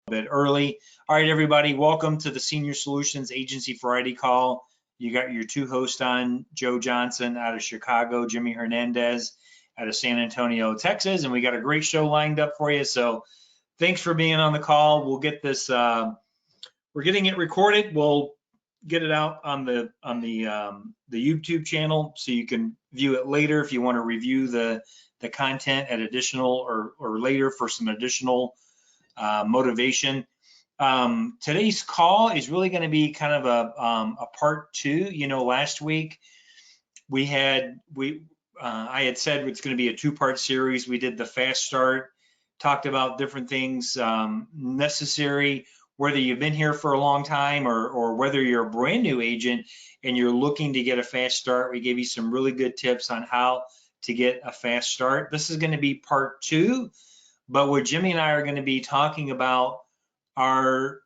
bit early. All right, everybody, welcome to the Senior Solutions Agency Friday call. You got your two hosts on, Joe Johnson out of Chicago, Jimmy Hernandez out of San Antonio, Texas, and we got a great show lined up for you. So thanks for being on the call. We'll get this. We're getting it recorded. We'll get it out on the YouTube channel so you can view it later if you want to review the content at additional or later for some additional motivation. Today's call is really going to be kind of a part two. You know, last week I had said it's going to be a two-part series. We did the fast start, talked about different things necessary, whether you've been here for a long time or whether you're a brand new agent and you're looking to get a fast start. We gave you some really good tips on how to get a fast start. This is going to be part two, but what Jimmy and I are going to be talking about are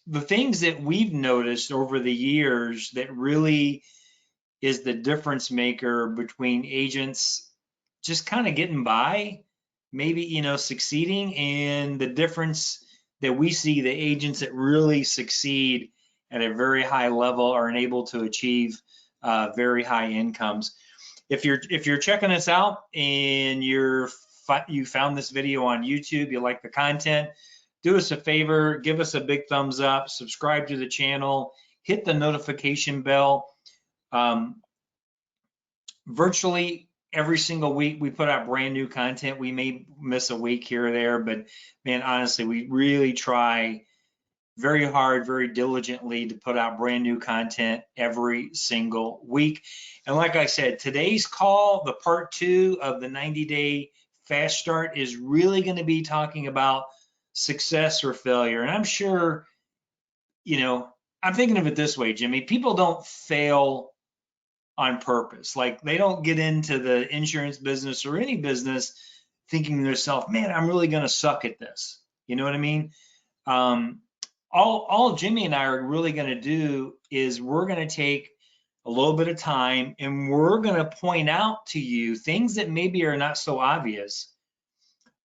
the things that we've noticed over the years that really is the difference maker between agents just kind of getting by, maybe, you know, succeeding, and the difference that we see the agents that really succeed at a very high level are able to achieve very high incomes. If you're checking us out and you found this video on YouTube, you like the content, do us a favor, give us a big thumbs up, subscribe to the channel, hit the notification bell. Virtually every single week we put out brand new content. We may miss a week here or there, but man, honestly, we really try very hard, very diligently to put out brand new content every single week. And like I said, today's call, the part two of the 90-day fast start, is really going to be talking about success or failure. And I'm sure, you know, I'm thinking of it this way, Jimmy, people don't fail on purpose. Like, they don't get into the insurance business or any business thinking to themselves, man, I'm really going to suck at this. You know what I mean? All Jimmy and I are really going to do is we're going to take a little bit of time and we're going to point out to you things that maybe are not so obvious,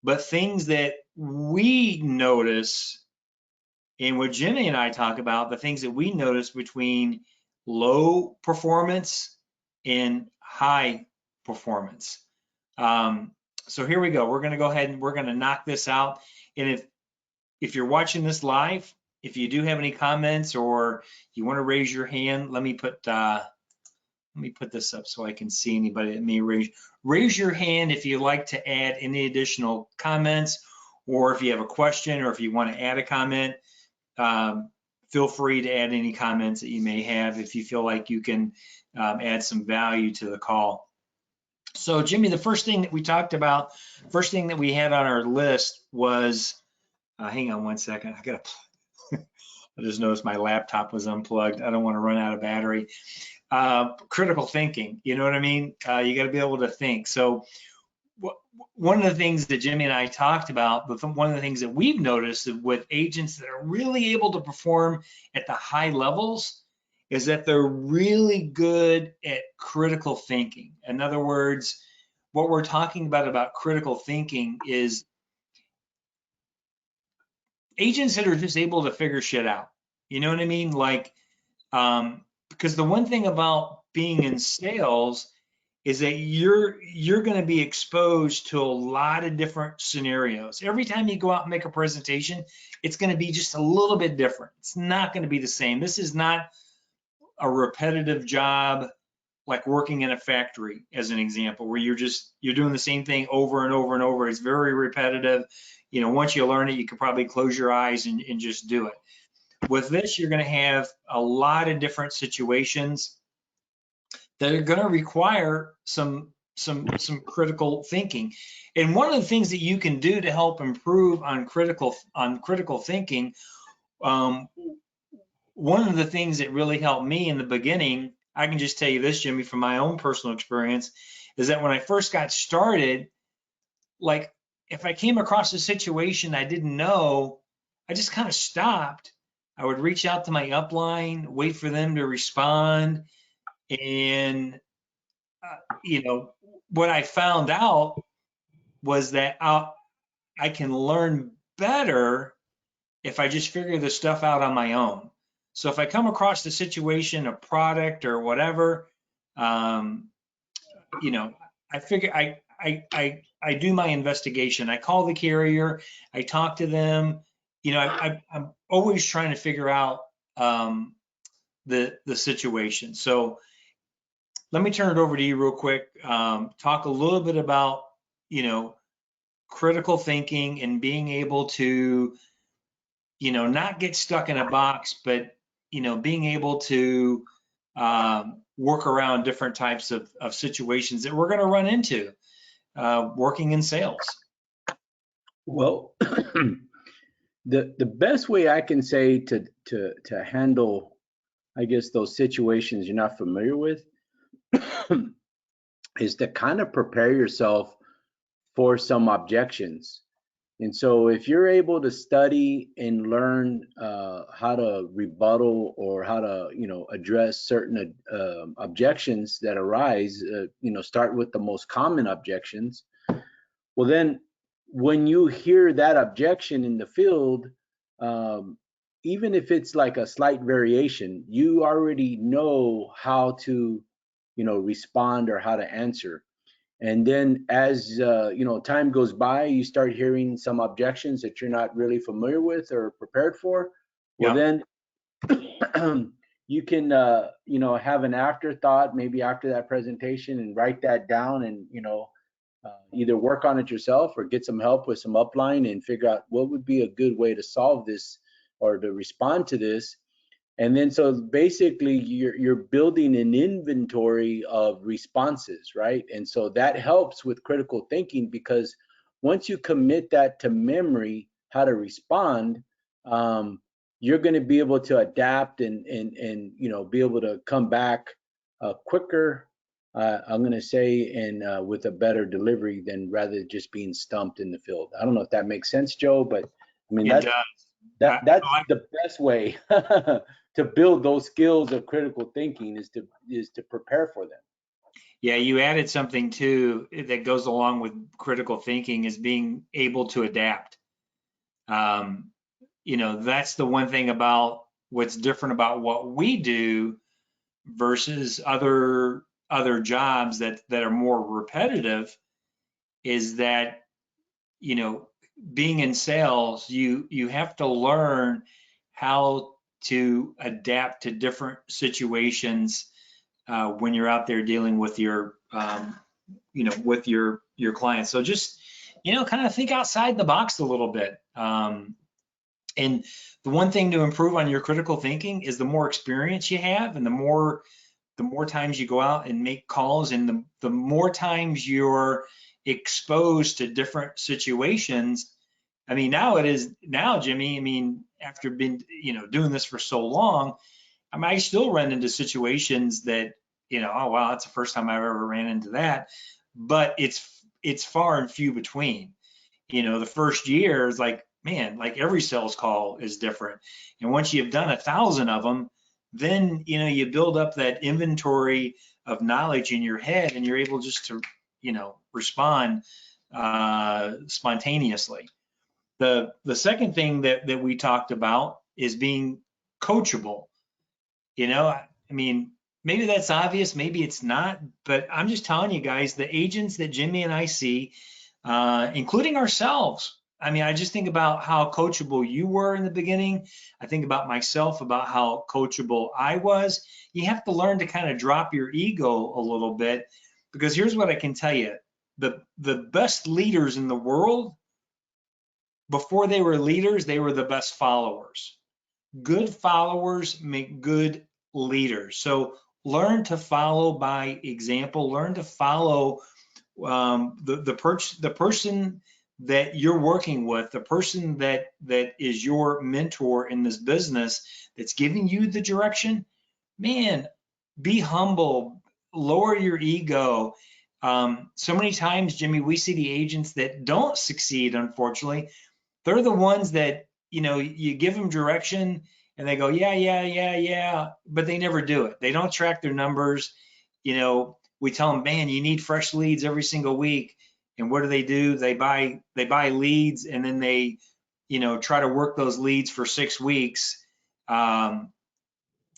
but things that we notice. And what Jimmy and I talk about, the things that we notice between low performance and high performance. So here we go. We're going to go ahead and we're going to knock this out. And if you're watching this live, if you do have any comments or you want to raise your hand, let me put this up so I can see anybody that may raise your hand if you'd like to add any additional comments, or if you have a question, or if you want to add a comment. Feel free to add any comments that you may have if you feel like you can add some value to the call. So Jimmy, the first thing that we talked about, first thing that we had on our list was, hang on one second, I just noticed my laptop was unplugged. I don't want to run out of battery. Critical thinking, you know what I mean? You got to be able to think. So one of the things that Jimmy and I talked about, but one of the things that we've noticed with agents that are really able to perform at the high levels is that they're really good at critical thinking. In other words, what we're talking about critical thinking is agents that are just able to figure shit out. You know what I mean? Like, because the one thing about being in sales is that you're going to be exposed to a lot of different scenarios. Every time you go out and make a presentation, it's going to be just a little bit different. It's not going to be the same. This is not a repetitive job like working in a factory, as an example, where you're doing the same thing over and over and over. It's very repetitive. You know, once you learn it, you can probably close your eyes and just do it. With this, you're going to have a lot of different situations that are going to require some critical thinking. And one of the things that you can do to help improve on critical thinking, one of the things that really helped me in the beginning, I can just tell you this, Jimmy, from my own personal experience, is that when I first got started, like, if I came across a situation I didn't know, I just kind of stopped. I would reach out to my upline, wait for them to respond. And, you know, what I found out was that I can learn better if I just figure this stuff out on my own. So if I come across the situation, a product or whatever, um, you know, I figure I do my investigation. I call the carrier, I talk to them. I'm always trying to figure out the situation. So let me turn it over to you real quick. Talk a little bit about, you know, critical thinking and being able to, not get stuck in a box, but, being able to work around different types of situations that we're going to run into working in sales. Well, the best way I can say to handle, I guess, those situations you're not familiar with is to kind of prepare yourself for some objections. And so if you're able to study and learn how to rebuttal or how to, address certain objections that arise, start with the most common objections. Well, then when you hear that objection in the field, um, even if it's like a slight variation, you already know how to, respond or how to answer. And then as time goes by, you start hearing some objections that you're not really familiar with or prepared for. Well, Yeah. then you can have an afterthought maybe after that presentation and write that down and either work on it yourself or get some help with some upline and figure out what would be a good way to solve this or to respond to this. And then so basically you're building an inventory of responses, right? And so that helps with critical thinking, because once you commit that to memory, how to respond, you're going to be able to adapt and be able to come back quicker. I'm going to say, and with a better delivery than rather just being stumped in the field. I don't know if that makes sense, Joe, but I mean It does. that's the best way to build those skills of critical thinking is to prepare for them. Yeah, you added something too that goes along with critical thinking is being able to adapt. That's the one thing about what's different about what we do versus other jobs that are more repetitive is that, being in sales, you have to learn how to adapt to different situations when you're out there dealing with your with your clients. So just kind of think outside the box a little bit. And the one thing to improve on your critical thinking is the more experience you have and the more times you go out and make calls and the more times you're exposed to different situations. I mean, now, Jimmy, I mean, after being, doing this for so long, I still run into situations that, oh, wow, that's the first time I've ever ran into that. But it's far and few between. The first year is like, man, like every sales call is different. And once you've done 1,000 of them, then, you build up that inventory of knowledge in your head and you're able just to, respond spontaneously. The second thing that we talked about is being coachable. I mean, maybe that's obvious, maybe it's not, but I'm just telling you guys, the agents that Jimmy and I see, including ourselves. I mean, I just think about how coachable you were in the beginning. I think about myself, about how coachable I was. You have to learn to kind of drop your ego a little bit, because here's what I can tell you. The best leaders in the world, before they were leaders, they were the best followers. Good followers make good leaders. So learn to follow by example. Learn to follow the person that you're working with, the person that is your mentor in this business that's giving you the direction. Man, be humble, lower your ego. So many times, Jimmy, we see the agents that don't succeed, unfortunately. They're the ones that, you give them direction and they go, yeah, but they never do it. They don't track their numbers. We tell them, man, you need fresh leads every single week. And what do? They buy leads and then they try to work those leads for 6 weeks, and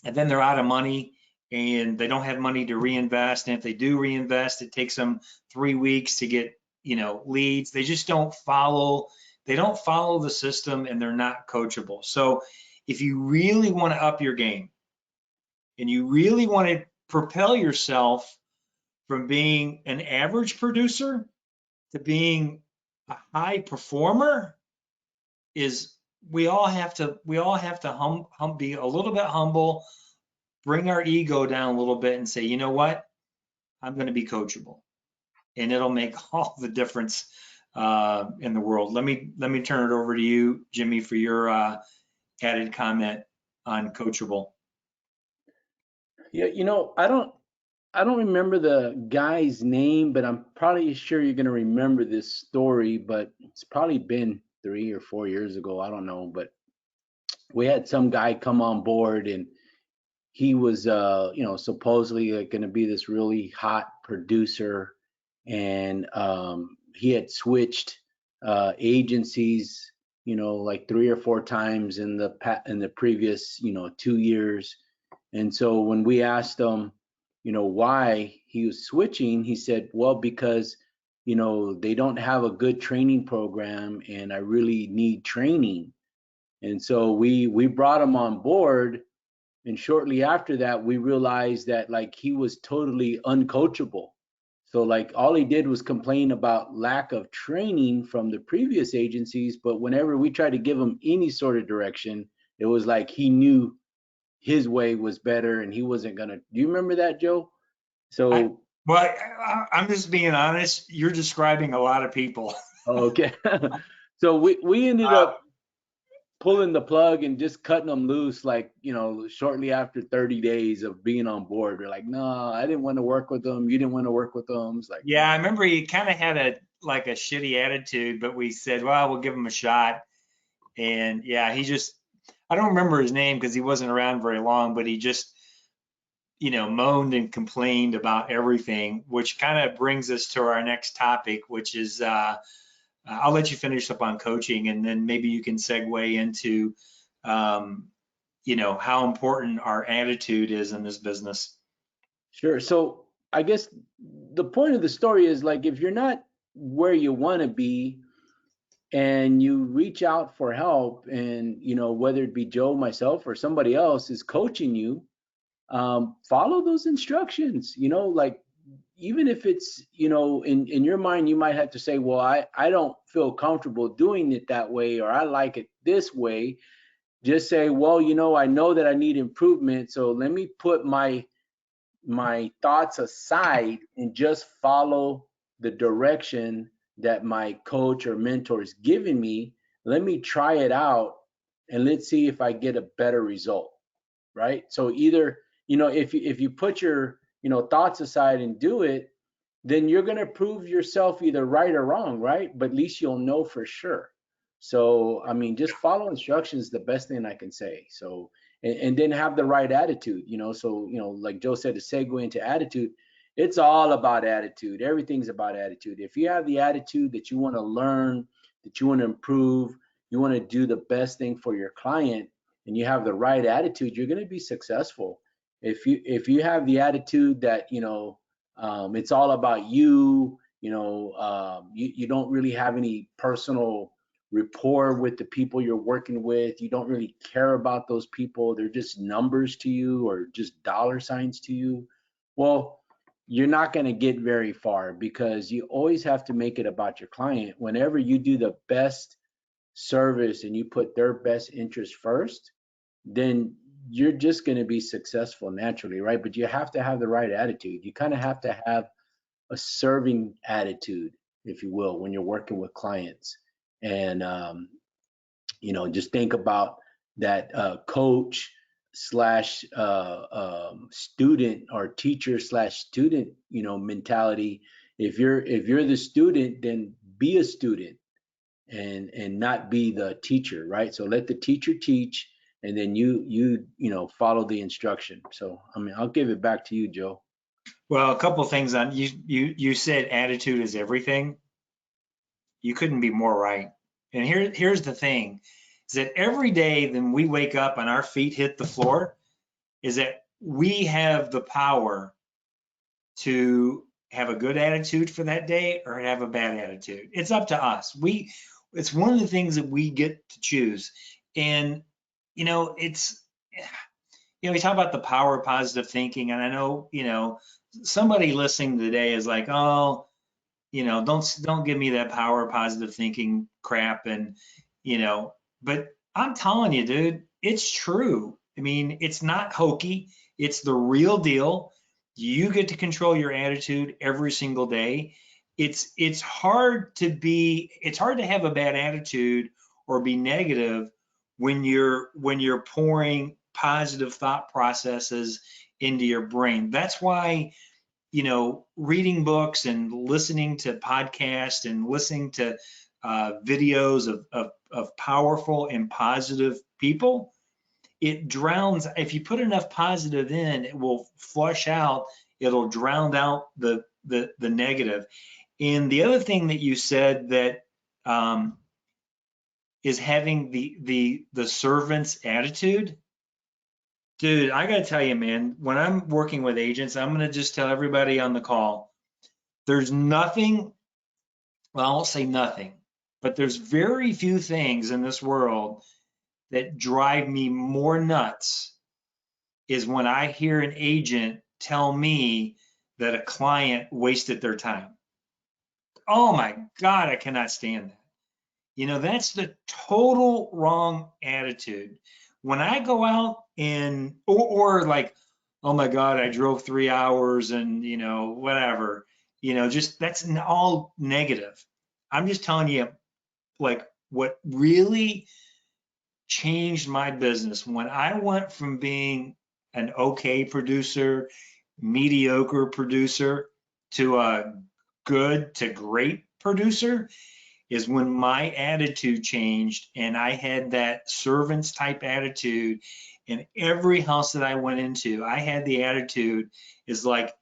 then they're out of money and they don't have money to reinvest. And if they do reinvest, it takes them 3 weeks to get, leads. They just don't follow the system, and they're not coachable. So if you really want to up your game and you really want to propel yourself from being an average producer to being a high performer, is we all have to be a little bit humble, bring our ego down a little bit and say, you know what, I'm going to be coachable, and it'll make all the difference in the world. Let me turn it over to you, Jimmy, for your added comment on coachable. Yeah, I don't remember the guy's name, but I'm probably sure you're gonna remember this story, but it's probably been 3 or 4 years ago. I don't know, but we had some guy come on board, and he was supposedly like going to be this really hot producer, and he had switched agencies, like 3 or 4 times in the previous 2 years. And so when we asked him why he was switching, he said, well, because they don't have a good training program and I really need training. And so we brought him on board, and shortly after that we realized that like he was totally uncoachable. So like all he did was complain about lack of training from the previous agencies, but whenever we tried to give him any sort of direction, it was like he knew his way was better and he wasn't gonna. Do you remember that, Joe? So Well, I'm just being honest. You're describing a lot of people. okay. So we ended up pulling the plug and just cutting them loose, like, shortly after 30 days of being on board. We're like, no, I didn't want to work with them. You didn't want to work with them. It's like, Yeah, I remember he kind of had a shitty attitude, but we said, well, we'll give him a shot. And yeah, I don't remember his name because he wasn't around very long, but he just, moaned and complained about everything, which kind of brings us to our next topic, which is, I'll let you finish up on coaching, and then maybe you can segue into, how important our attitude is in this business. sure. So I guess the point of the story is like, if you're not where you want to be and you reach out for help, and, whether it be Joe, myself, or somebody else is coaching you, follow those instructions. Like, even if it's, in your mind, you might have to say, well, I don't feel comfortable doing it that way, or I like it this way. Just say, well, I know that I need improvement, so let me put my thoughts aside and just follow the direction that my coach or mentor is giving me. Let me try it out and let's see if I get a better result. Right? So either, if you put your, thoughts aside and do it, then you're going to prove yourself either right or wrong, right? But at least you'll know for sure. So, I mean, just follow instructions is the best thing I can say. So, and then have the right attitude, so, like Joe said, to segue into attitude, it's all about attitude. Everything's about attitude. If you have the attitude that you want to learn, that you want to improve, you want to do the best thing for your client, and you have the right attitude, you're going to be successful. If you have the attitude that, it's all about you, you don't really have any personal rapport with the people you're working with, you don't really care about those people, they're just numbers to you or just dollar signs to you, well, you're not going to get very far, because you always have to make it about your client. Whenever you do the best service and you put their best interest first, then you're just going to be successful naturally, right? But you have to have the right attitude. You kind of have to have a serving attitude, if you will, when you're working with clients. And just think about that coach slash student, or teacher slash student, mentality. If you're the student, then be a student, and not be the teacher, right? So let the teacher teach, and then follow the instruction. So I mean, I'll give it back to you, Joe. Well, a couple of things on you said attitude is everything. You couldn't be more right. And here's the thing, is that every day then we wake up and our feet hit the floor, is that we have the power to have a good attitude for that day or have a bad attitude. It's up to us. It's one of the things that we get to choose. And, it's, we talk about the power of positive thinking. And I know, somebody listening today is like, oh, don't give me that power of positive thinking crap. And, but I'm telling you, dude, it's true. I mean, it's not hokey. It's the real deal. You get to control your attitude every single day. It's hard to have a bad attitude or be negative when you're pouring positive thought processes into your brain. That's why, reading books and listening to podcasts and listening to videos of powerful and positive people, it drowns. If you put enough positive in, it will flush out. It'll drown out the negative. And the other thing that you said that is having the servant's attitude. Dude, I gotta tell you, man, when I'm working with agents, I'm gonna just tell everybody on the call, there's nothing, well, I won't say nothing, but there's very few things in this world that drive me more nuts is when I hear an agent tell me that a client wasted their time. Oh my God, I cannot stand that. That's the total wrong attitude. When I go out or like, oh my God, I drove 3 hours and, whatever, just that's all negative. I'm just telling you, like, what really changed my business when I went from being an okay producer, mediocre producer, to a good to great producer is when my attitude changed and I had that servant's type attitude. In every house that I went into, I had the attitude is like,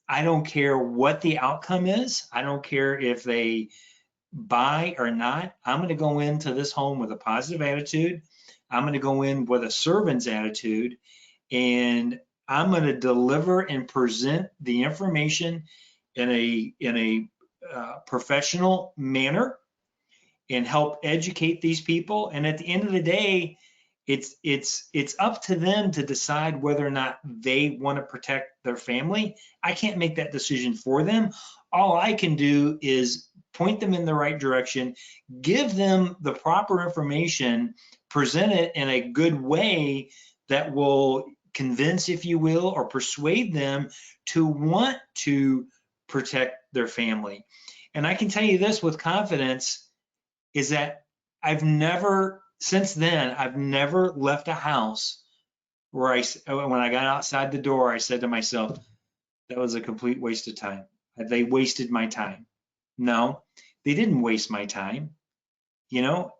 I don't care what the outcome is. I don't care if they buy or not. I'm going to go into this home with a positive attitude. I'm going to go in with a servant's attitude, and I'm going to deliver and present the information in a professional manner and help educate these people. And at the end of the day, it's up to them to decide whether or not they want to protect their family. I can't make that decision for them. All I can do is point them in the right direction, give them the proper information, present it in a good way that will convince, if you will, or persuade them to want to protect their family. And I can tell you this with confidence is that since then, I've never left a house where when I got outside the door, I said to myself, that was a complete waste of time. They wasted my time. No, they didn't waste my time. You know,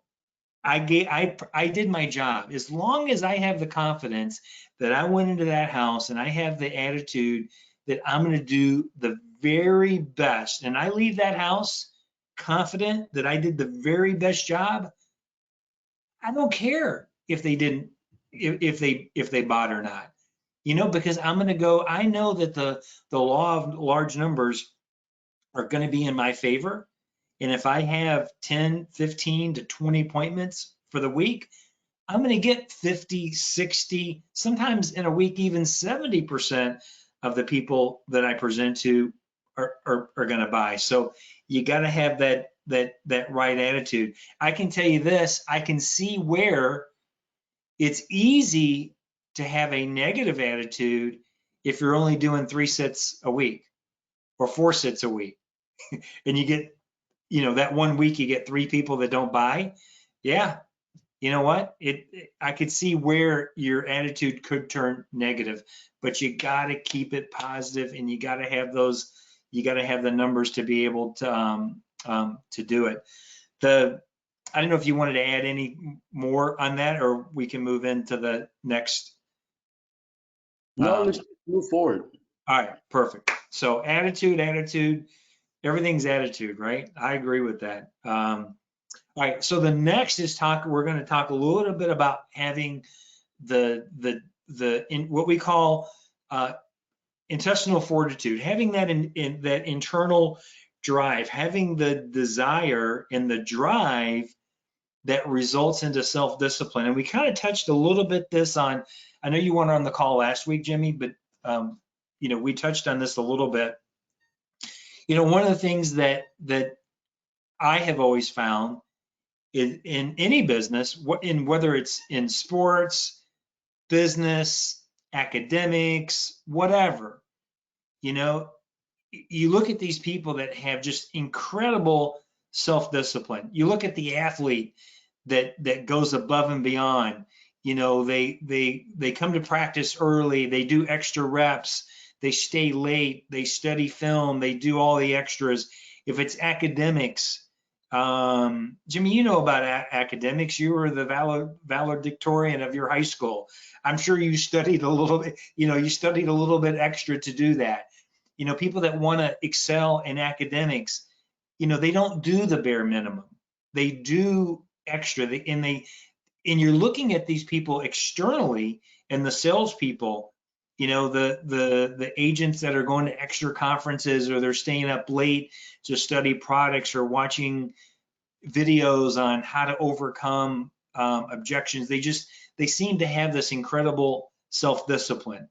I did my job. As long as I have the confidence that I went into that house and I have the attitude that I'm going to do the very best, and I leave that house confident that I did the very best job, I don't care if they didn't, if they bought or not, because I'm going to go. I know that the law of large numbers are going to be in my favor, and if I have 10, 15 to 20 appointments for the week, I'm going to get 50, 60, sometimes in a week even 70% of the people that I present to are going to buy. So you got to have that right attitude. I can tell you this, I can see where it's easy to have a negative attitude if you're only doing 3 sits a week or 4 sits a week and you get, that one week you get 3 people that don't buy. Yeah, you know what? I could see where your attitude could turn negative, but you got to keep it positive, and you got to have the numbers to be able to do it. I don't know if you wanted to add any more on that, or we can move into the next. No, let's move forward. All right, perfect. So attitude, everything's attitude, right? I agree with that. All right. So the next is we're going to talk a little bit about having in what we call intestinal fortitude, having that in that internal drive, having the desire and the drive that results into self-discipline. And we kind of touched a little bit this on, I know you weren't on the call last week, Jimmy, but we touched on this a little bit. One of the things that I have always found in any business, whether it's in sports, business, academics, whatever, you look at these people that have just incredible self-discipline. You look at the athlete that goes above and beyond. They come to practice early, they do extra reps, they stay late, they study film, they do all the extras. If it's academics, Jimmy, you know about academics. You were the valedictorian of your high school. I'm sure you studied a little bit, you studied a little bit extra to do that. People that want to excel in academics, they don't do the bare minimum. They do extra. And you're looking at these people externally, and the salespeople, the agents that are going to extra conferences, or they're staying up late to study products or watching videos on how to overcome objections. They seem to have this incredible self-discipline.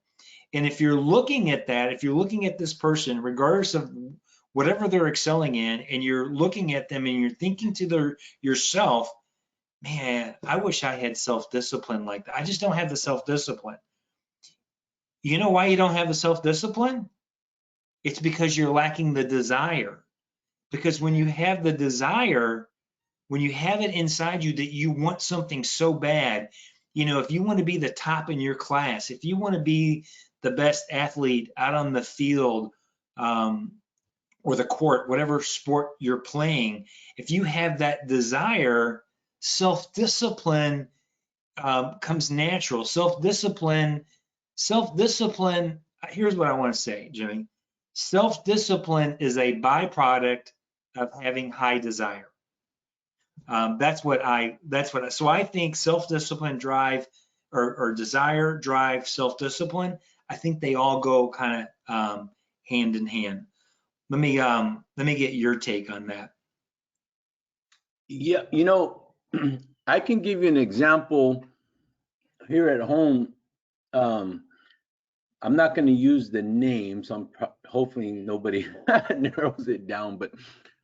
And if you're looking at that, if you're looking at this person, regardless of whatever they're excelling in, and you're looking at them and you're thinking to yourself, man, I wish I had self-discipline like that. I just don't have the self-discipline. You know why you don't have the self-discipline? It's because you're lacking the desire. Because when you have the desire, when you have it inside you that you want something so bad, if you want to be the top in your class, if you want to be the best athlete out on the field or the court, whatever sport you're playing, if you have that desire, self-discipline comes natural. Self-discipline, here's what I want to say, Jimmy. Self-discipline is a byproduct of having high desire. So I think self-discipline, drive, or desire, drive, self-discipline, I think they all go kind of hand in hand. Let me get your take on that. Yeah, I can give you an example here at home. I'm not going to use the name, so hopefully nobody narrows it down. But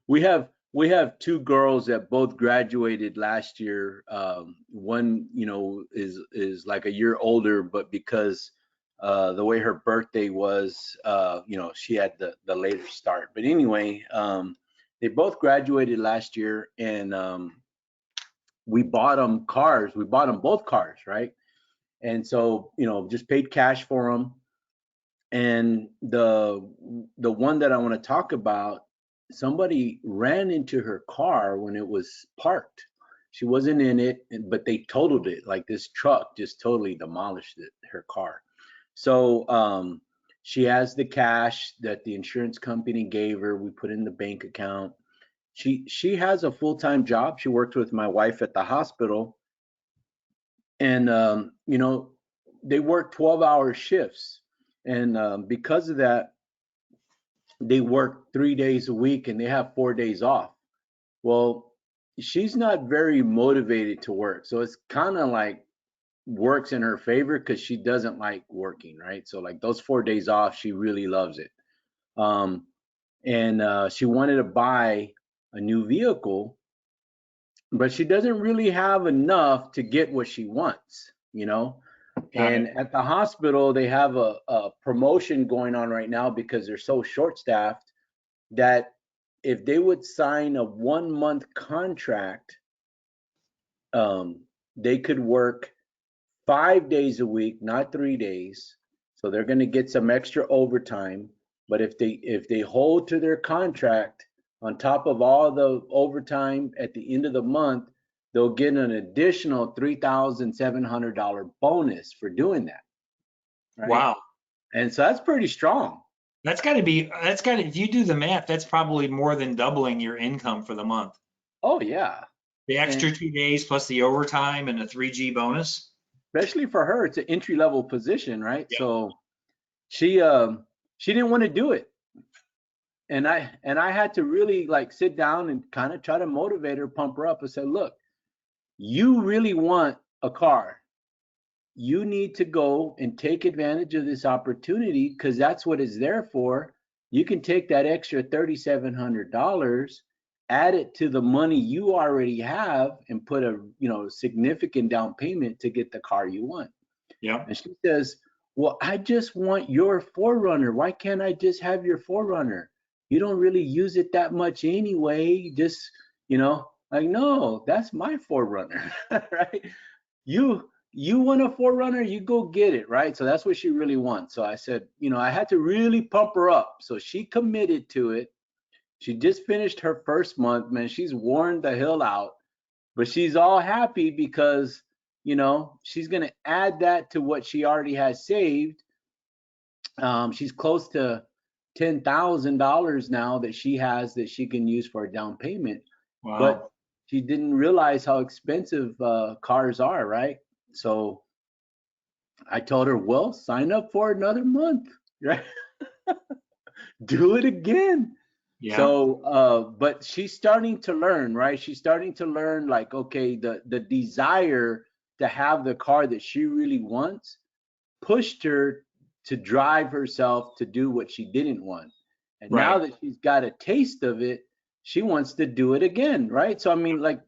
we have two girls that both graduated last year. One, is like a year older, but because the way her birthday was, she had the later start. But anyway, they both graduated last year, and we bought them cars. We bought them both cars, right? And so, just paid cash for them. And the one that I want to talk about, somebody ran into her car when it was parked. She wasn't in it, but they totaled it. Like, this truck just totally demolished her car. So she has the cash that the insurance company gave her. We put in the bank account. She has a full-time job. She worked with my wife at the hospital, and they work 12-hour shifts. And because of that, they work 3 days a week and they have 4 days off. Well, she's not very motivated to work. So it's kind of like works in her favor because she doesn't like working, right? So like those 4 days off, she really loves it. And she wanted to buy a new vehicle, but she doesn't really have enough to get what she wants, And at the hospital, they have a promotion going on right now because they're so short-staffed that if they would sign a 1-month contract, they could work 5 days a week, not 3 days. So they're going to get some extra overtime. But if they hold to their contract, on top of all the overtime at the end of the month, they'll get an additional $3,700 bonus for doing that. Right? Wow. And so that's pretty strong. If you do the math, that's probably more than doubling your income for the month. Oh yeah. The And extra 2 days plus the overtime and the 3G bonus. especially for her, it's an entry level position, right? Yep. So she didn't want to do it. And I had to really like sit down and kind of try to motivate her, pump her up, and say, look, you really want a car. You need to go and take advantage of this opportunity because that's what it's there for. You can take that extra $3,700, add it to the money you already have, and put a significant down payment to get the car you want. Yep. And she says, well, I just want your Forerunner. Why can't I just have your Forerunner? You don't really use it that much anyway. Just, like, no, that's my Forerunner, right? You want a Forerunner, you go get it, right? So that's what she really wants. So I said, I had to really pump her up. So she committed to it. She just finished her first month, man. She's worn the hell out, but she's all happy because she's going to add that to what she already has saved. She's close to $10,000 now that she has that she can use for a down payment. But Wow. she didn't realize how expensive cars are, right? So I told her, well, sign up for another month, right? Do it again. Yeah. So, but she's starting to learn, right? She's starting to learn, like, okay, the desire to have the car that she really wants pushed her to drive herself to do what she didn't want. And now Right. that she's got a taste of it, she wants to do it again, right? So, I mean, like,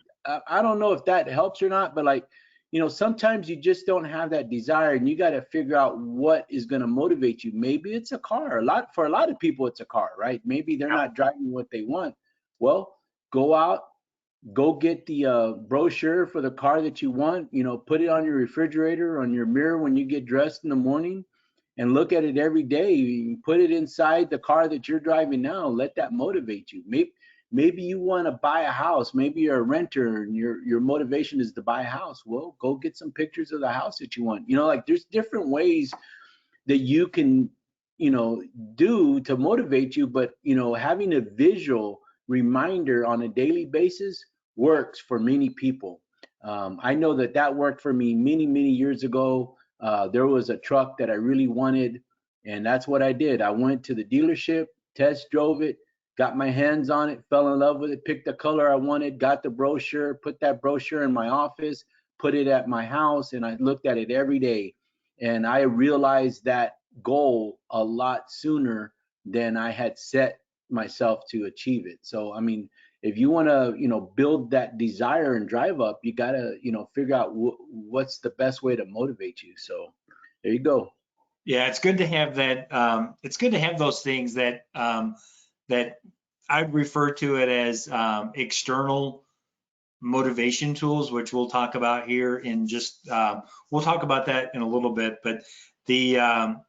I don't know if that helps or not, but like, sometimes you just don't have that desire and you got to figure out what is going to motivate you. Maybe it's a car. For a lot of people, it's a car, right? Maybe they're Yep. not driving what they want. Well, go out, go get the brochure for the car that you want, put it on your refrigerator, on your mirror when you get dressed in the morning, and look at it every day. You put it inside the car that you're driving now. Let that motivate you. Maybe you want to buy a house. Maybe you're a renter and your motivation is to buy a house. Well, go get some pictures of the house that you want. Like, there's different ways that you can do to motivate you, but having a visual reminder on a daily basis works for many people. I know that worked for me many years ago. There was a truck that I really wanted, and that's what I did. I went to the dealership, test drove it, got my hands on it, fell in love with it, picked the color I wanted, got the brochure, put that brochure in my office, put it at my house, and I looked at it every day. And I realized that goal a lot sooner than I had set myself to achieve it. So, I mean, if you want to, build that desire and drive up, you got to, figure out what's the best way to motivate you. So there you go. Yeah, it's good to have that. It's good to have those things that I'd refer to it as external motivation tools, which we'll talk about here in just we'll talk about that in a little bit. But the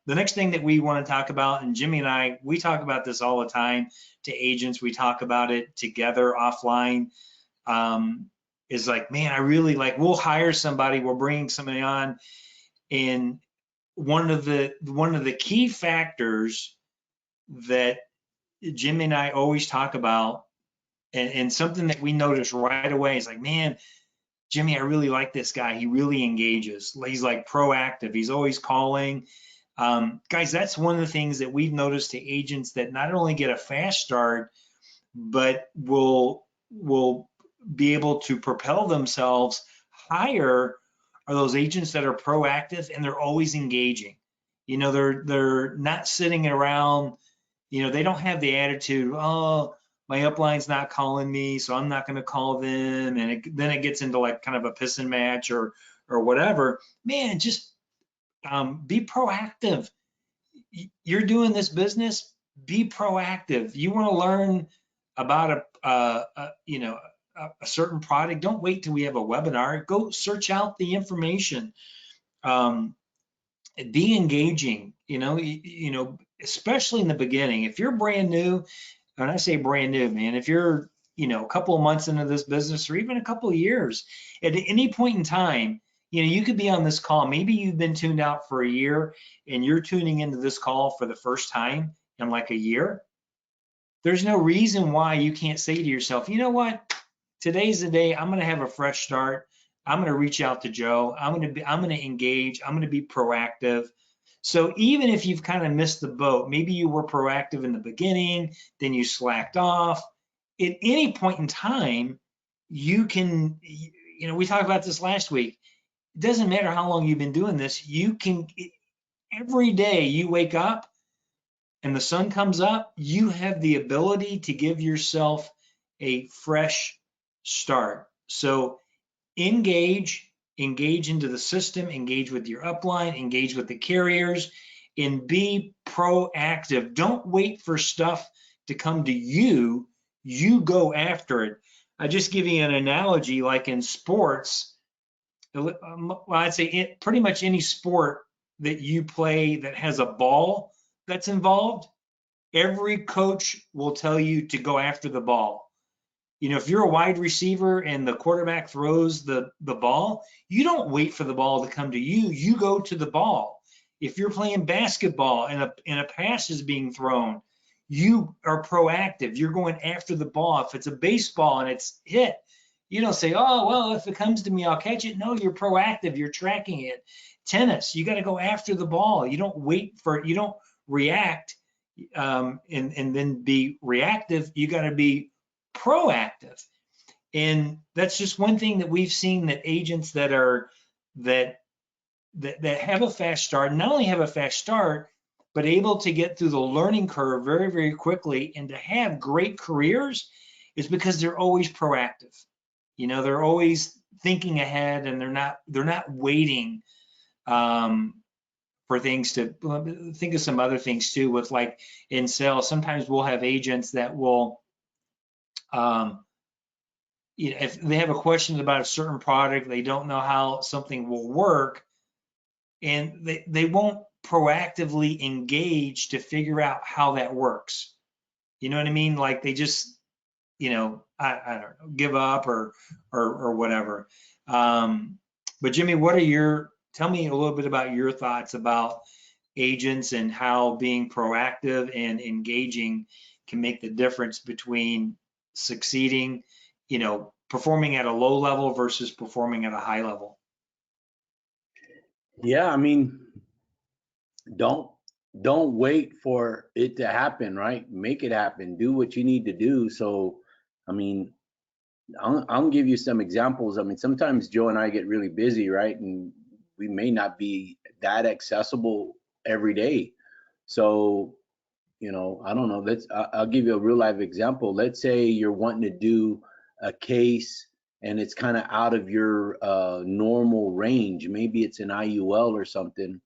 next thing that we want to talk about, and Jimmy and I, we talk about this all the time to agents. We talk about it together offline. Is like, man, I really like. We'll hire somebody. We're bringing somebody on, and one of the key factors that Jimmy and I always talk about, and something that we notice right away is like, man, Jimmy, I really like this guy. He really engages. He's like proactive. He's always calling. Guys, that's one of the things that we've noticed to agents that not only get a fast start, but will be able to propel themselves higher are those agents that are proactive and they're always engaging. They're not sitting around, they don't have the attitude, oh, my upline's not calling me, so I'm not going to call them. And then it gets into like kind of a piss and match or whatever. Man, just be proactive. You're doing this business, be proactive. You want to learn about a certain product. Don't wait till we have a webinar. Go search out the information. Be engaging. Especially in the beginning. If you're brand new, when I say brand new, man, if you're a couple of months into this business or even a couple of years, at any point in time, you could be on this call. Maybe you've been tuned out for a year and you're tuning into this call for the first time in like a year. There's no reason why you can't say to yourself, you know what? today's the day. I'm going to have a fresh start. I'm going to reach out to Joe. I'm going to engage. I'm going to be proactive. So even if you've kind of missed the boat, maybe you were proactive in the beginning, then you slacked off. At any point in time, you can, we talked about this last week. It doesn't matter how long you've been doing this. You can, every day you wake up and the sun comes up, you have the ability to give yourself a fresh start. So engage into the system, engage with your upline, engage with the carriers, and be proactive. Don't wait for stuff to come to you. You go after it. I just give you an analogy, like in sports. Well, I'd say pretty much any sport that you play that has a ball that's involved, every coach will tell you to go after the ball. If you're a wide receiver and the quarterback throws the ball, you don't wait for the ball to come to you. You go to the ball. If you're playing basketball and a pass is being thrown, you are proactive. You're going after the ball. If it's a baseball and it's hit, you don't say, oh, well, if it comes to me, I'll catch it. No, you're proactive. You're tracking it. Tennis, you got to go after the ball. You don't wait for it. You don't react and then be reactive. You got to be proactive. And that's just one thing that we've seen, that agents that have a fast start, not only have a fast start, but able to get through the learning curve very, very quickly and to have great careers, is because they're always proactive. They're always thinking ahead, and they're not waiting for things to think of some other things too. With like in sales, sometimes we'll have agents that will if they have a question about a certain product, they don't know how something will work, and they won't proactively engage to figure out how that works. You know what I mean? Like they just, I don't know, give up or whatever. But Jimmy, tell me a little bit about your thoughts about agents and how being proactive and engaging can make the difference between succeeding, performing at a low level versus performing at a high level. Yeah, I mean, don't wait for it to happen, right? Make it happen. Do what you need to do. So, I mean, I'll give you some examples. I mean, sometimes Joe and I get really busy, right? And we may not be that accessible every day. So, I don't know. I'll give you a real life example. Let's say you're wanting to do a case and it's kind of out of your normal range. Maybe it's an IUL or something,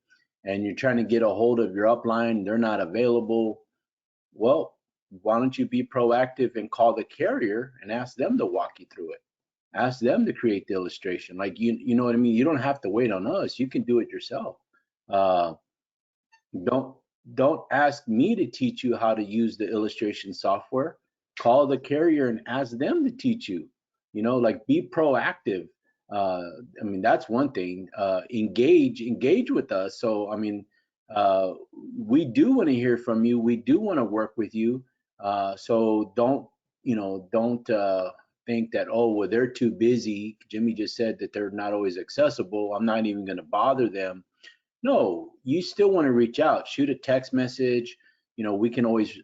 and you're trying to get a hold of your upline. They're not available. Well, why don't you be proactive and call the carrier and ask them to walk you through it? Ask them to create the illustration. Like you know what I mean? You don't have to wait on us. You can do it yourself. Uh, don't don't ask me to teach you how to use the illustration software. Call the carrier and ask them to teach you. Like be proactive. uh I mean, that's one thing. Engage with us. So I mean, we do want to hear from you. We do want to work with you. So don't think that, oh, well, they're too busy. Jimmy just said that they're not always accessible. I'm not even going to bother them. No, you still want to reach out, shoot a text message. We can always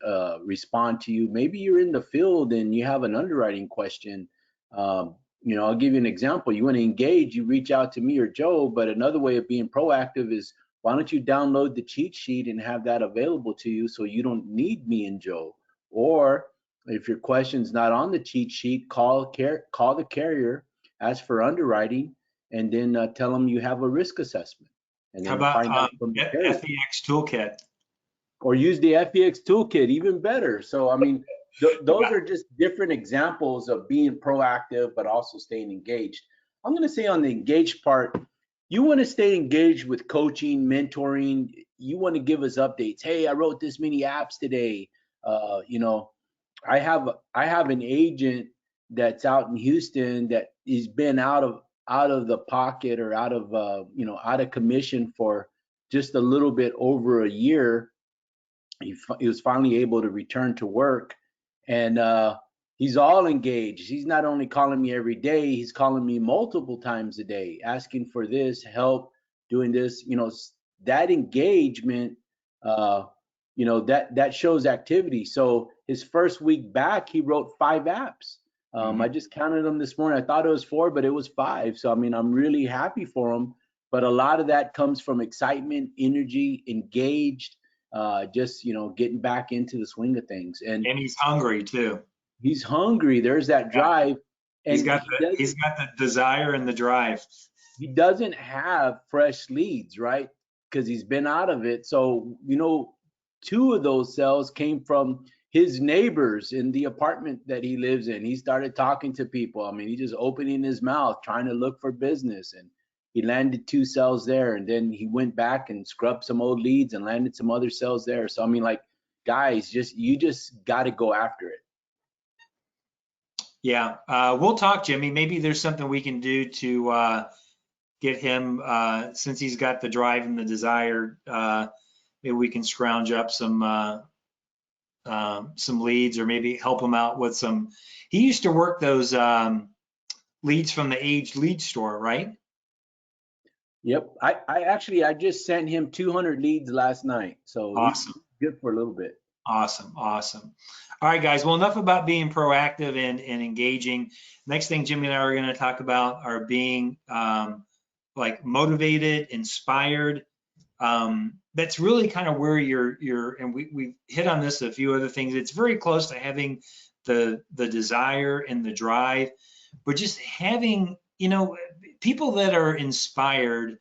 respond to you. Maybe you're in the field and you have an underwriting question. I'll give you an example. You want to engage, you reach out to me or Joe. But another way of being proactive is, why don't you download the cheat sheet and have that available to you, so you don't need me and Joe? Or if your question's not on the cheat sheet, call the carrier, ask for underwriting, and then tell them you have a risk assessment, and How then about find out from the carrier. FEX toolkit? Or use the FEX toolkit, even better. So, I mean, those are just different examples of being proactive, but also staying engaged. I'm going to say on the engaged part, you want to stay engaged with coaching, mentoring. You want to give us updates. Hey, I wrote this many apps today. I have an agent that's out in Houston that has been out of the pocket, or out of commission for just a little bit over a year. He was finally able to return to work, and he's all engaged. He's not only calling me every day, he's calling me multiple times a day, asking for this help, doing this. That engagement, uh, that shows activity. So his first week back, he wrote 5 apps. I just counted them this morning. I thought it was 4, but it was 5. So I mean, I'm really happy for him. But a lot of that comes from excitement, energy, engaged, just getting back into the swing of things. And he's hungry too. he's hungry. There's that Yeah. drive, He's and got the desire and the drive. he doesn't have fresh leads, right? Because he's been out of it. So 2 of those sales came from his neighbors in the apartment that he lives in. He started talking to people. I mean, he just opening his mouth, trying to look for business, and he landed 2 sales there. And then he went back and scrubbed some old leads and landed some other sales there. So I mean, like, guys, you just got to go after it. Yeah, we'll talk, Jimmy. Maybe there's something we can do to get him, since he's got the drive and the desire. Maybe we can scrounge up some leads, or maybe help him out with some. He used to work those leads from the Aged Lead Store, right? Yep. I just sent him 200 leads last night. So he's Awesome. good for a little bit. Awesome. Awesome. All right, guys. Well, enough about being proactive and engaging. Next thing Jimmy and I are going to talk about are being like motivated, inspired. That's really kind of where and we've hit on this, a few other things. It's very close to having the desire and the drive, but just having, people that are inspired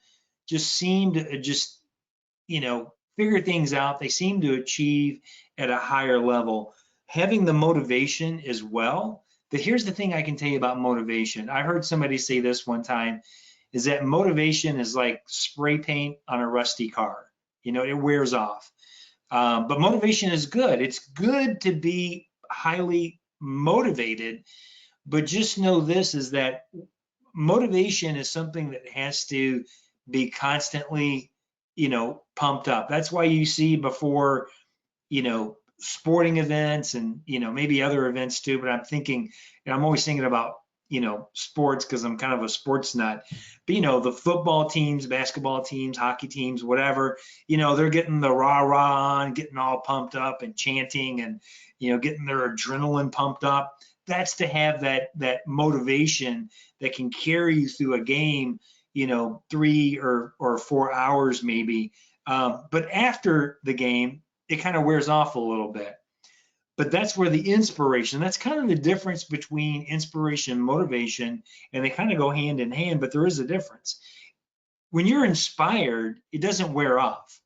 just seem to just, figure things out. They seem to achieve at a higher level. Having the motivation as well. But here's the thing I can tell you about motivation. I heard somebody say this one time, is that motivation is like spray paint on a rusty car. It wears off. But motivation is good. It's good to be highly motivated, but just know this, is that motivation is something that has to be constantly, pumped up. That's why you see before, sporting events and, maybe other events too, but I'm always thinking about, sports, because I'm kind of a sports nut. But, the football teams, basketball teams, hockey teams, whatever, they're getting the rah-rah on, getting all pumped up and chanting and, getting their adrenaline pumped up. That's to have that motivation that can carry you through a game, 3 or 4 hours maybe. But after the game, it kind of wears off a little bit. But that's where the inspiration, that's kind of the difference between inspiration and motivation, and they kind of go hand in hand, but there is a difference. When you're inspired, it doesn't wear off.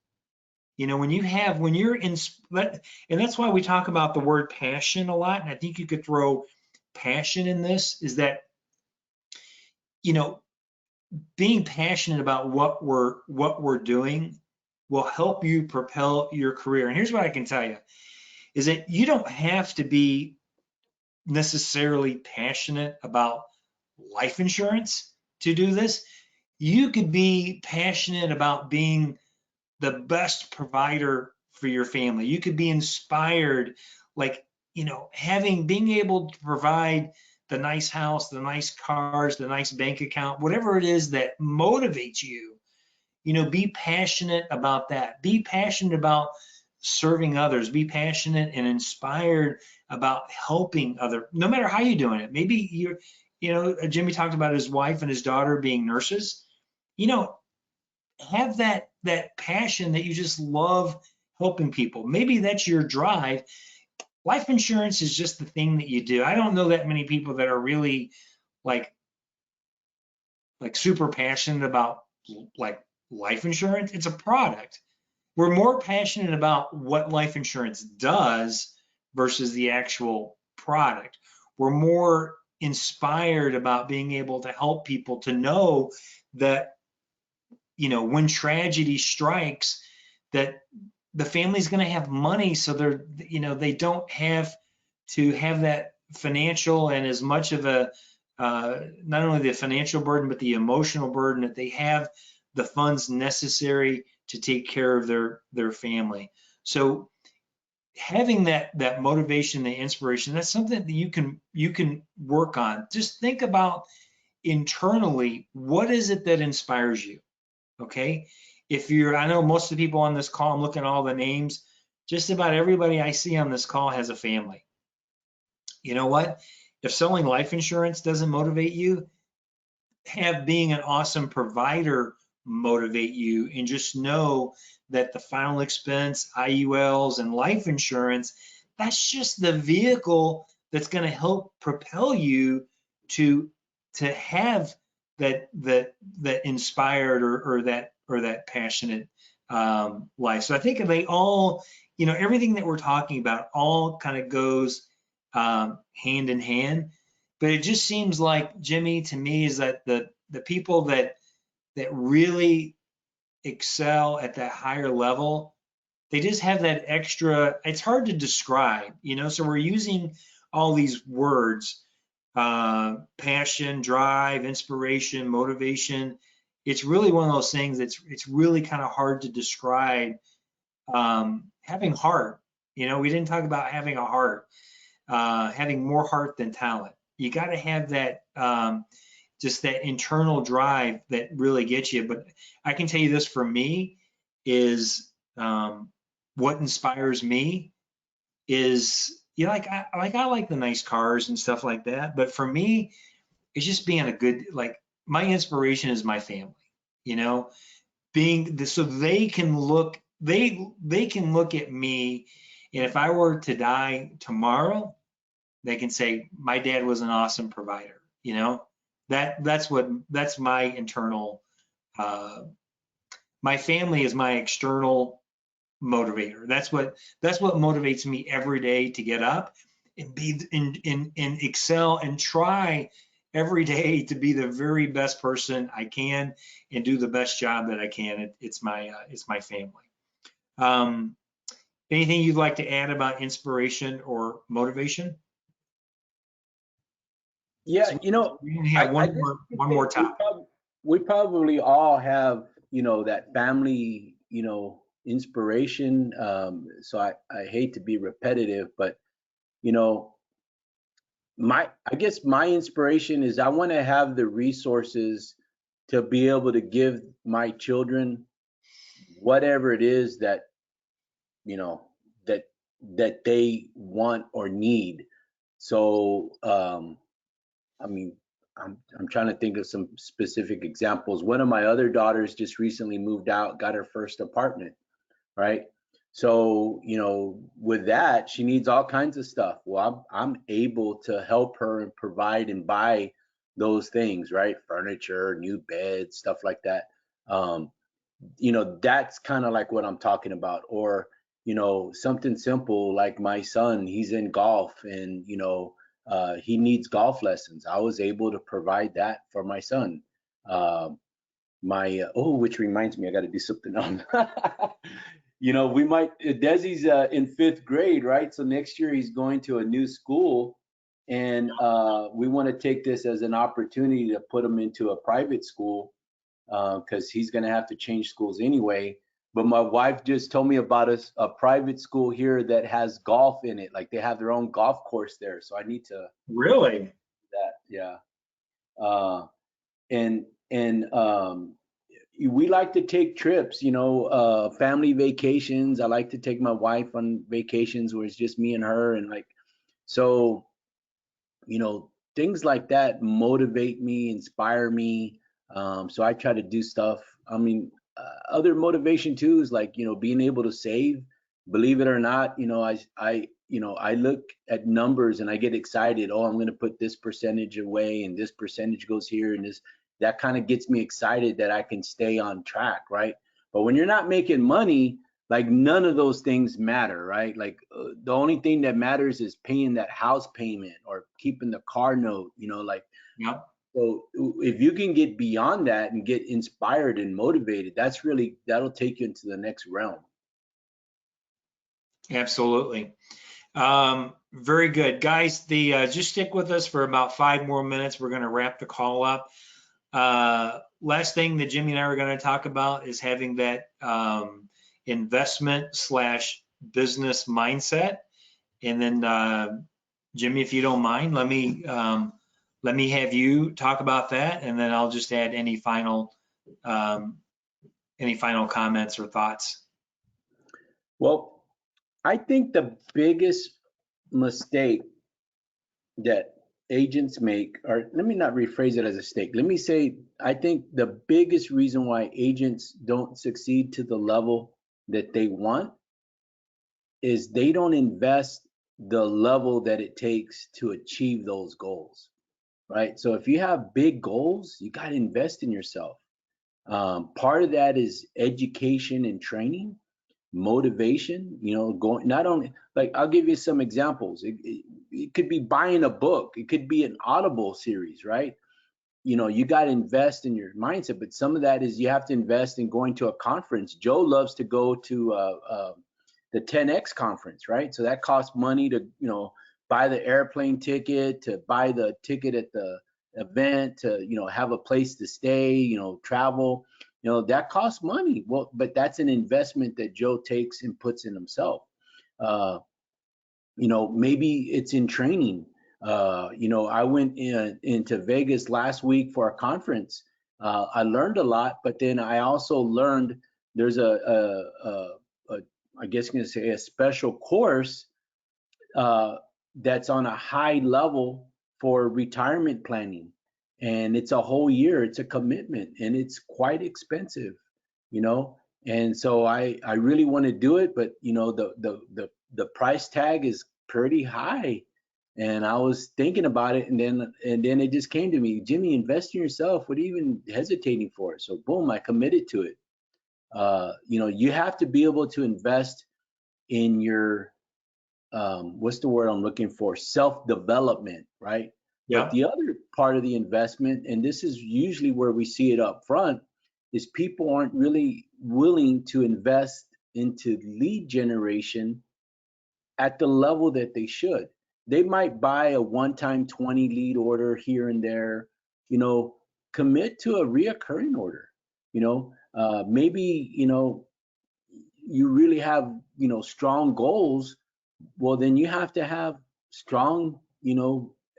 When you're in, and that's why we talk about the word passion a lot, and I think you could throw passion in this, is that, being passionate about what we're doing will help you propel your career. And here's what I can tell you, is that you don't have to be necessarily passionate about life insurance to do this. You could be passionate about being the best provider for your family. You could be inspired, like, being able to provide the nice house, the nice cars, the nice bank account, whatever it is that motivates you. Be passionate about that. Be passionate about serving others. Be passionate and inspired about helping other, no matter how you're doing it. Maybe Jimmy talked about his wife and his daughter being nurses. Have that passion that you just love helping people. Maybe that's your drive. Life insurance is just the thing that you do. I don't know that many people that are really like super passionate about like life insurance. It's a product. We're more passionate about what life insurance does versus the actual product. We're more inspired about being able to help people to know that, when tragedy strikes, that the family's going to have money, so they don't have to have that financial and as much of a not only the financial burden but the emotional burden, that they have the funds necessary to take care of their family. So having that motivation, the inspiration, that's something that you can work on. Just think about internally, what is it that inspires you? Okay. I know most of the people on this call, I'm looking at all the names, just about everybody I see on this call has a family. You know what? If selling life insurance doesn't motivate you, have being an awesome provider motivate you, and just know that the final expense, IULs, and life insurance, that's just the vehicle that's going to help propel you to have that inspired or that passionate life. So I think they all, everything that we're talking about all kind of goes hand in hand. But it just seems like, Jimmy, to me, is that the people that really excel at that higher level, they just have that extra, it's hard to describe, so we're using all these words, passion, drive, inspiration, motivation. It's really one of those things that's it's really kind of hard to describe. Having heart, we didn't talk about having a heart, having more heart than talent. You got to have that, just that internal drive that really gets you. But I can tell you this, for me, is what inspires me is, I like the nice cars and stuff like that. But for me, it's just being a good, my inspiration is my family, so they can look, they can look at me, and if I were to die tomorrow, they can say my dad was an awesome provider. That's my internal, my family is my external motivator. That's what motivates me every day to get up and be and excel and try every day to be the very best person I can and do the best job that I can. It's my family. Anything you'd like to add about inspiration or motivation? Yeah, So we only have I guess one more topic. we probably all have, that family, inspiration. So I hate to be repetitive, but, you know, I guess my inspiration is I want to have the resources to be able to give my children whatever it is that, you know, that they want or need. So, I mean, I'm trying to think of some specific examples. One of my other daughters just recently moved out, got her first apartment, right? So, with that, she needs all kinds of stuff. Well, I'm able to help her and provide and buy those things, right? Furniture, new beds, stuff like that. Um, that's kind of like what I'm talking about. Or, something simple like my son, he's in golf and, he needs golf lessons. I was able to provide that for my son. Which reminds me, I got to do something on. Desi's in 5th grade, right? So next year he's going to a new school, and we want to take this as an opportunity to put him into a private school because he's going to have to change schools anyway. But my wife just told me about a private school here that has golf in it. Like they have their own golf course there. So I need to Really? that, yeah. And we like to take trips, family vacations. I like to take my wife on vacations where it's just me and her, and so, things like that motivate me, inspire me. So I try to do stuff. I mean, other motivation too is being able to save. Believe it or not, I look at numbers and I get excited. Oh, I'm going to put this percentage away and this percentage goes here, and that kind of gets me excited that I can stay on track, right? But when you're not making money, none of those things matter, right? The only thing that matters is paying that house payment or keeping the car note, Yep. So if you can get beyond that and get inspired and motivated, that'll take you into the next realm. Absolutely. Very good, guys. Just stick with us for about 5 more minutes. We're going to wrap the call up. Last thing that Jimmy and I are going to talk about is having that investment business mindset. And then Jimmy, if you don't mind, let me have you talk about that, and then I'll just add any final comments or thoughts. Well, I think the biggest mistake that agents make, or let me not rephrase it as a mistake. Let me say, I think the biggest reason why agents don't succeed to the level that they want is they don't invest the level that it takes to achieve those goals, right? So if you have big goals, you got to invest in yourself. Part of that is education and training, motivation, going, not only, like, I'll give you some examples. It could be buying a book, it could be an Audible series, right? You got to invest in your mindset, but some of that is you have to invest in going to a conference. Joe loves to go to the 10X conference, right? So that costs money to, buy the airplane ticket, to buy the ticket at the event, to, have a place to stay, travel, that costs money. Well, but that's an investment that Joe takes and puts in himself. Maybe it's in training. I went into Vegas last week for a conference. I learned a lot, but then I also learned there's I guess you can say a special course that's on a high level for retirement planning, and it's a whole year. It's a commitment, and it's quite expensive, And so I really want to do it, but the price tag is pretty high. And I was thinking about it, and then it just came to me, Jimmy, invest in yourself. What are you even hesitating for? So boom, I committed to it. You have to be able to invest in your what's the word I'm looking for? Self-development, right? Yeah. But the other part of the investment, and this is usually where we see it up front, is people aren't really willing to invest into lead generation at the level that they should. They might buy a one-time 20 lead order here and there, commit to a reoccurring order. Maybe, you really have, strong goals. Well, then you have to have strong,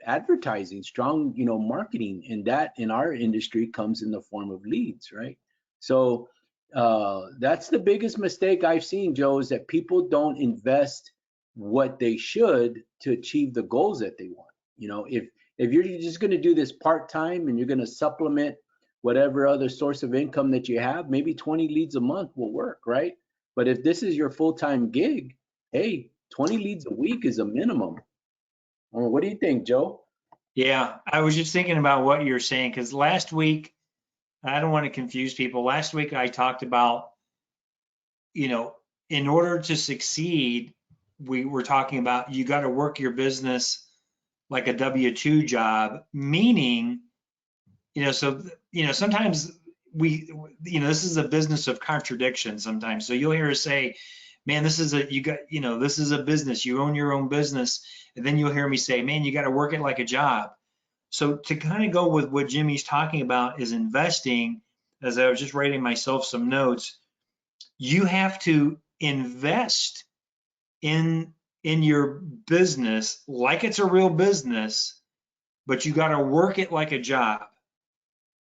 advertising, strong, marketing, and that in our industry comes in the form of leads, right? So that's the biggest mistake I've seen, Joe, is that people don't invest what they should to achieve the goals that they want. If you're just going to do this part-time and you're going to supplement whatever other source of income that you have, maybe 20 leads a month will work, right? But if this is your full-time gig, hey, 20 leads a week is a minimum. What do you think, Joe? Yeah, I was just thinking about what you're saying, because last week, I don't want to confuse people. Last week I talked about, in order to succeed, we were talking about you got to work your business like a W-2 job, meaning, sometimes this is a business of contradiction sometimes. So you'll hear us say, man, this is a business, you own your own business. And then you'll hear me say, man, you got to work it like a job. So to kind of go with what Jimmy's talking about is investing, as I was just writing myself some notes, you have to invest in your business like it's a real business, but you got to work it like a job.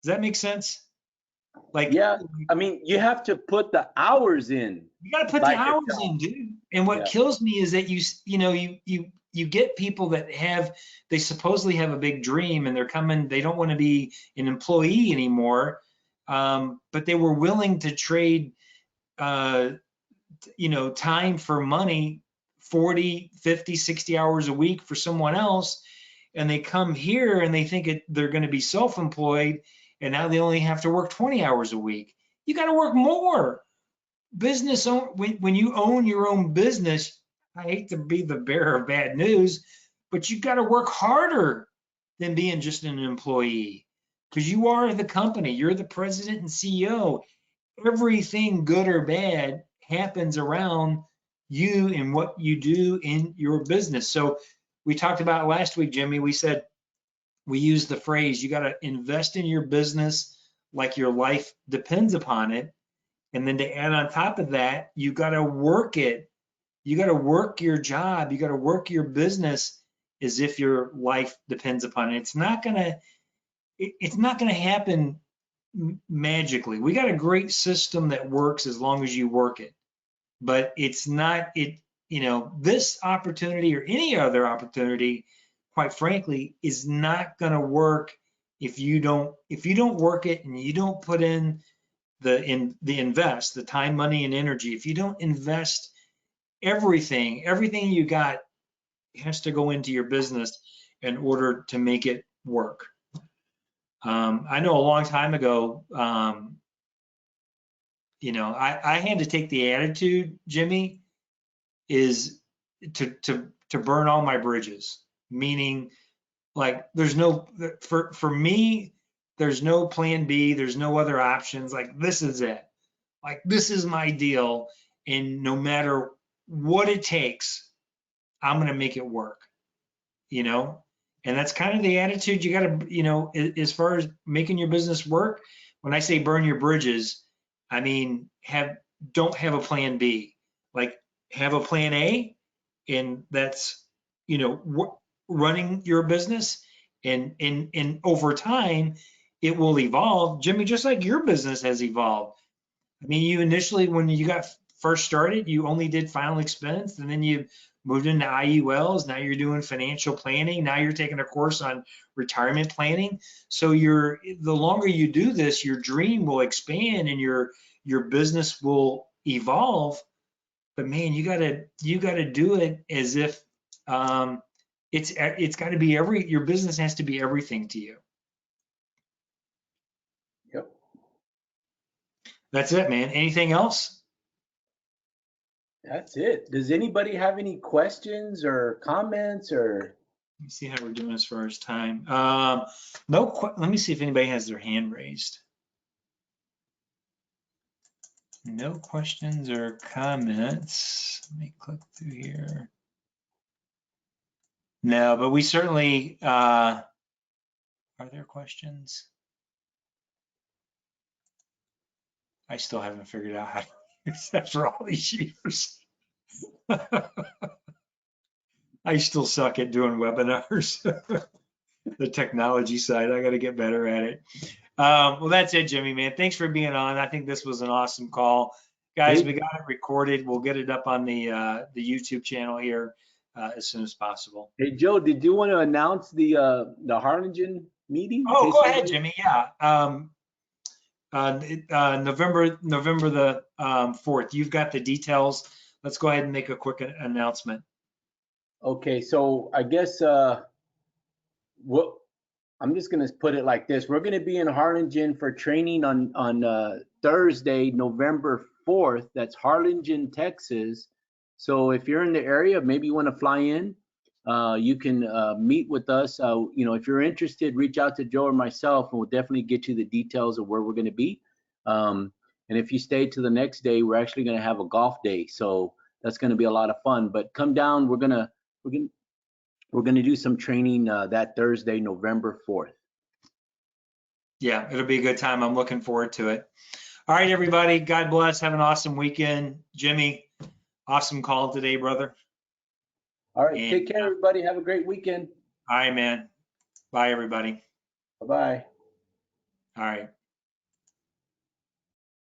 Does that make sense? Like, yeah, I mean, you have to put the hours in. You got to put the hours in, dude. And what kills me is that you get people that they supposedly have a big dream, and they're coming, they don't want to be an employee anymore, but they were willing to trade time for money, 40, 50, 60 hours a week for someone else. And they come here and they think they're going to be self-employed, and now they only have to work 20 hours a week. You got to work more. When you own your own business, I hate to be the bearer of bad news, but you got to work harder than being just an employee, because you are the company. You're the president and CEO. Everything good or bad happens around you and what you do in your business. So we talked about last week, Jimmy, we said, we used the phrase, you got to invest in your business like your life depends upon it. And then to add on top of that, you got to work it. You got to work your job. You got to work your business as if your life depends upon it. It's not going to happen magically. We got a great system that works as long as you work it, but it's not this opportunity or any other opportunity, quite frankly, is not going to work if you don't work it and you don't put in the time, money, and energy. If you don't invest everything you got has to go into your business in order to make it work. I know a long time ago, I had to take the attitude, Jimmy, is to burn all my bridges. Meaning, like, for me, there's no plan B, there's no other options. Like, this is it. Like, this is my deal, and no matter what it takes, I'm gonna make it work. And that's kind of the attitude you got to, as far as making your business work. When I say burn your bridges, I mean, don't have a plan B. Like, have a plan A, and that's, running your business, and over time it will evolve, Jimmy, just like your business has evolved. I mean, you initially, when you got first started, you only did final expense, and then you moved into IULs. Now you're doing financial planning. Now you're taking a course on retirement planning. So the longer you do this, your dream will expand and your business will evolve. But man, you gotta do it as if it's got to be your business has to be everything to you. Yep. That's it, man. Anything else? That's it. Does anybody have any questions or comments or? Let me see how we're doing as far as time. Let me see if anybody has their hand raised. No questions or comments. Let me click through here. No, but we certainly, are there questions? I still haven't figured out how to use that for all these years. I still suck at doing webinars. The technology side, I got to get better at it. Well, that's it, Jimmy, man. Thanks for being on. I think this was an awesome call. Guys, we got it recorded. We'll get it up on the YouTube channel here as soon as possible. Hey, Joe, did you want to announce the Harlingen meeting? Oh, go ahead, Jimmy. Yeah. November the 4th. You've got the details. Let's go ahead and make a quick announcement. Okay, so I guess what I'm just gonna put it like this: we're gonna be in Harlingen for training on Thursday, November 4th. That's Harlingen, Texas. So if you're in the area, maybe you want to fly in. You can meet with us. If you're interested, reach out to Joe or myself, and we'll definitely get you the details of where we're going to be. And if you stay to the next day, we're actually going to have a golf day, so that's going to be a lot of fun. But come down. We're gonna do some training that Thursday, November 4th. Yeah, it'll be a good time. I'm looking forward to it. All right, everybody. God bless. Have an awesome weekend. Jimmy, awesome call today, brother. All right, take care, everybody. Have a great weekend. All right, man. Bye, everybody. Bye-bye. All right.